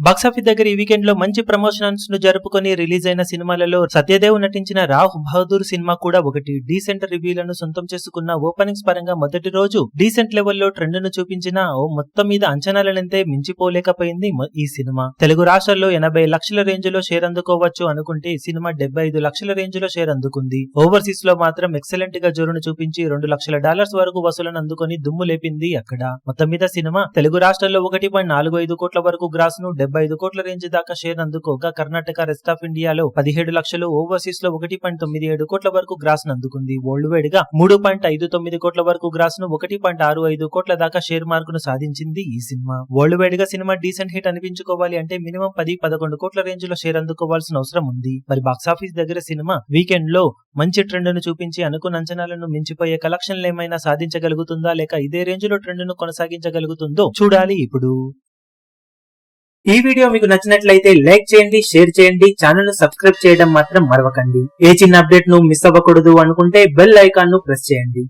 Box office దగ్గర ఈ weekend లో మంచి ప్రమోషన్స్ ను జరుపుకొని రిలీజ్ అయిన సినిమాలలో సత్యదేవ్ నటించిన రావ్ బహదూర్ సినిమా కూడా ఒకటి. డీసెంట్ రివ్యూలను సొంతం చేసుకున్న ఓపెనింగ్స్ పరంగా మొదటి రోజు డీసెంట్ లెవెల్లో ట్రెండ్ ను చూపించిన మొత్తం మీద అంచనాలనంతే మించిపోలేకపోయింది ఈ సినిమా. తెలుగు రాష్ట్రాల్లో 80 లక్షల రేంజ్ లో షేర్ అందుకోవచ్చు అనుకుంటే ఈ సినిమా 75 లక్షల రేంజ్ లో షేర్ అందుకుంది. ఓవర్సీస్ లో మాత్రం ఎక్సలెంట్ గా జోరును చూపించి $2 లక్షల వరకు వసూలను అందుకొని దుమ్ము లేపింది అక్కడ. మొత్తం మీద సినిమా తెలుగు రాష్ట్రాల్లో 1.45 కోట్ల వరకు గ్రాస్ ను 75 కోట్ల రేంజ్ దాకా షేర్ అందుకోగా కర్ణాటక, రెస్ట్ ఆఫ్ ఇండియాలో 17 లక్షలు, ఓవర్సీస్ లో 1.97 కోట్ల వరకు గ్రాస్ ను అందుకుంది. వరల్డ్ వైడ్ గా 3.59 కోట్ల వరకు గ్రాస్ ను 1.65 కోట్ల దాకా షేర్ మార్కును సాధించింది ఈ సినిమా. వరల్డ్ వైడ్ గా సినిమా డీసెంట్ హిట్ అనిపించుకోవాలి అంటే మినిమం 10-11 కోట్ల రేంజ్ లో షేర్ అందుకోవాల్సిన అవసరం ఉంది. మరి బాక్సాఫీస్ దగ్గర సినిమా వీకెండ్ లో మంచి ట్రెండ్ ను చూపించి అనుకున్న అంచనాలను మించిపోయే కలెక్షన్లు ఏమైనా సాధించగలుగుతుందా లేక ఇదే రేంజ్ లో ట్రెండ్ ను కొనసాగించగలుగుతుందో చూడాలి ఇప్పుడు. ఈ వీడియో మీకు నచ్చినట్లయితే లైక్ చేయండి, షేర్ చేయండి, ఛానల్ ను సబ్స్క్రైబ్ చేయడం మాత్రం మరవకండి. ఏ చిన్న అప్డేట్ ను మిస్ అవ్వకూడదు అనుకుంటే బెల్ ఐకాన్ ను ప్రెస్ చేయండి.